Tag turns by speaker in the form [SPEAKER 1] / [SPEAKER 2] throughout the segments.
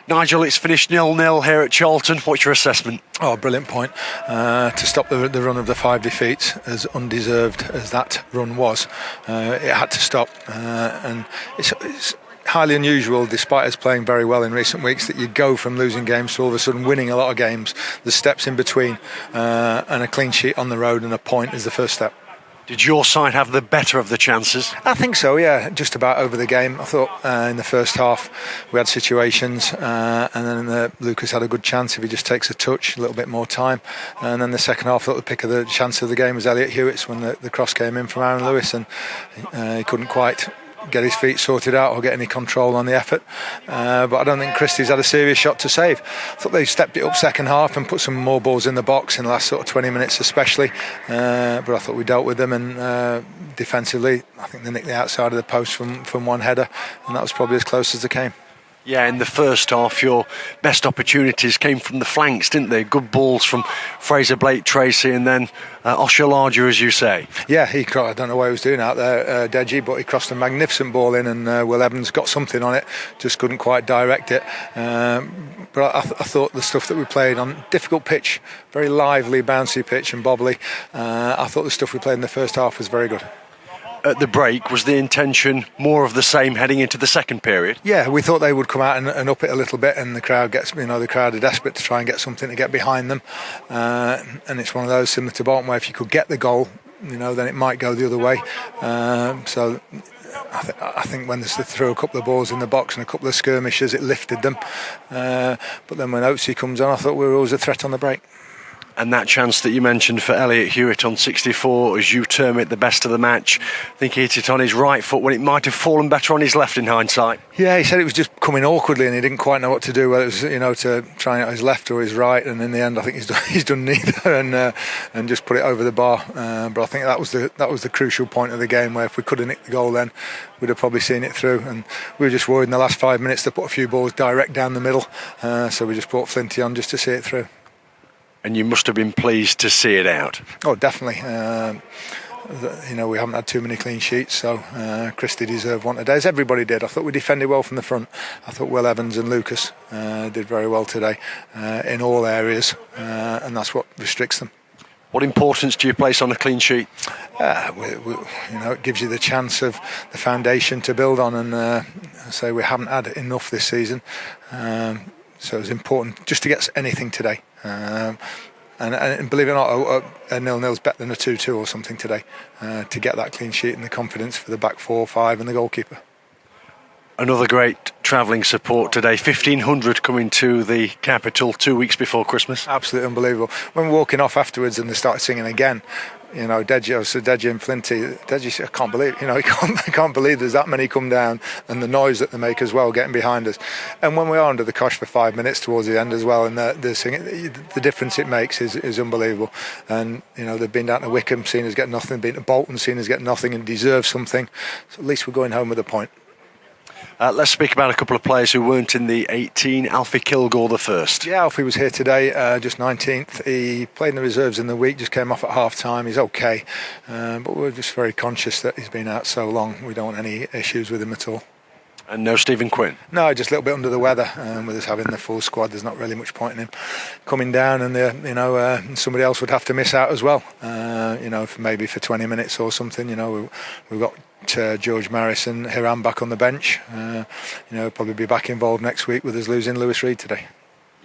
[SPEAKER 1] Nigel, it's finished 0-0 here at Charlton. What's your assessment?
[SPEAKER 2] Oh, brilliant point. To stop the run of the 5 defeats, as undeserved as that run was, it had to stop. And it's highly unusual, despite us playing very well in recent weeks, that you go from losing games to all of a sudden winning a lot of games. The steps in between, and a clean sheet on the road and a point is the first step.
[SPEAKER 1] Did your side have the better of the chances?
[SPEAKER 2] I think so, yeah, just about over the game. I thought in the first half we had situations, and then Lucas had a good chance if he just takes a touch, a little bit more time. And then the second half, I thought the pick of the chance of the game was Elliot Hewitt's when the cross came in from Aaron Lewis, and he couldn't quite get his feet sorted out or get any control on the effort, but I don't think Christie's had a serious shot to save. I thought they stepped it up second half and put some more balls in the box in the last sort of 20 minutes especially, but I thought we dealt with them, and defensively I think they nicked the outside of the post from one header, and that was probably as close as they came.
[SPEAKER 1] Yeah, in the first half your best opportunities came from the flanks, didn't they? Good balls from Fraser Blake Tracy and then Oshilaja, as you say. Yeah,
[SPEAKER 2] I don't know what he was doing out there, Deji, but he crossed a magnificent ball in, and Will Evans got something on it, just couldn't quite direct it. But I thought the stuff that we played on difficult pitch, very lively, bouncy pitch and bobbly, I thought the stuff we played in the first half was very good.
[SPEAKER 1] At the break, was the intention more of the same heading into the second period?
[SPEAKER 2] Yeah, we thought they would come out and up it a little bit, and the crowd are desperate to try and get something to get behind them, and it's one of those similar to Bolton where if you could get the goal, then it might go the other way. So I think when they threw a couple of balls in the box and a couple of skirmishes, it lifted them. But then when Oatsy comes on, I thought we were always a threat on the break.
[SPEAKER 1] And that chance that you mentioned for Elliot Hewitt on 64, as you term it, the best of the match, I think he hit it on his right foot when it might have fallen better on his left in hindsight.
[SPEAKER 2] Yeah, he said it was just coming awkwardly and he didn't quite know what to do, whether it was to try out his left or his right, and in the end I think he's done neither and just put it over the bar. But I think that was the crucial point of the game, where if we could have nicked the goal then we'd have probably seen it through, and we were just worried in the last 5 minutes to put a few balls direct down the middle, so we just brought Flinty on just to see it through.
[SPEAKER 1] And you must have been pleased to see it out.
[SPEAKER 2] Oh, definitely. We haven't had too many clean sheets, so Christie deserved one today, as everybody did. I thought we defended well from the front. I thought Will Evans and Lucas did very well today in all areas, and that's what restricts them.
[SPEAKER 1] What importance do you place on a clean sheet?
[SPEAKER 2] It gives you the chance of the foundation to build on, and say we haven't had enough this season. So it's important just to get anything today. And believe it or not, a 0-0 is better than a 2-2 or something today, to get that clean sheet and the confidence for the back 4 or 5 and the goalkeeper.
[SPEAKER 1] Another great travelling support today. 1,500 coming to the capital 2 weeks before Christmas.
[SPEAKER 2] Absolutely unbelievable. When we're walking off afterwards and they started singing again, Deji and Flinty, Deji said, I can't believe, I can't believe there's that many come down, and the noise that they make as well, getting behind us. And when we are under the cosh for 5 minutes towards the end as well, and the singing, the difference it makes is unbelievable. And they've been down to Wickham, seen us get nothing, been to Bolton, seen us get nothing, and deserve something. So at least we're going home with a point.
[SPEAKER 1] Let's speak about a couple of players who weren't in the 18. Alfie Kilgore the first.
[SPEAKER 2] Yeah, Alfie was here today, just 19th. He played in the reserves in the week, just came off at half time. He's okay, but we're just very conscious that he's been out so long. We don't want any issues with him at all.
[SPEAKER 1] And no Stephen Quinn?
[SPEAKER 2] No, just a little bit under the weather. With us having the full squad, there's not really much point in him coming down, and somebody else would have to miss out as well. Maybe for 20 minutes or something. We've got George Maris and Hiram back on the bench. Probably be back involved next week with us losing Lewis Reed today.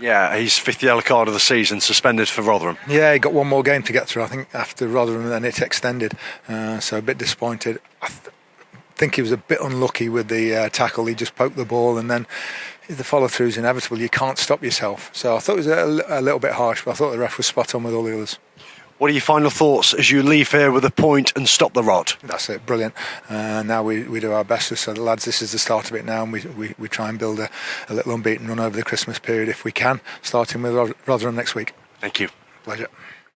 [SPEAKER 1] Yeah, he's 5th yellow card of the season, suspended for Rotherham.
[SPEAKER 2] Yeah, he got one more game to get through, I think, after Rotherham, and then it extended. So a bit disappointed. I think he was a bit unlucky with the tackle. He just poked the ball, and then the follow-through is inevitable. You can't stop yourself. So I thought it was a little bit harsh, but I thought the ref was spot on with all the others.
[SPEAKER 1] What are your final thoughts as you leave here with a point and stop the rot?
[SPEAKER 2] That's it, brilliant. Now we do our best to say, lads, this is the start of it now, and we try and build a little unbeaten run over the Christmas period if we can, starting with Rotherham next week.
[SPEAKER 1] Thank you.
[SPEAKER 2] Pleasure.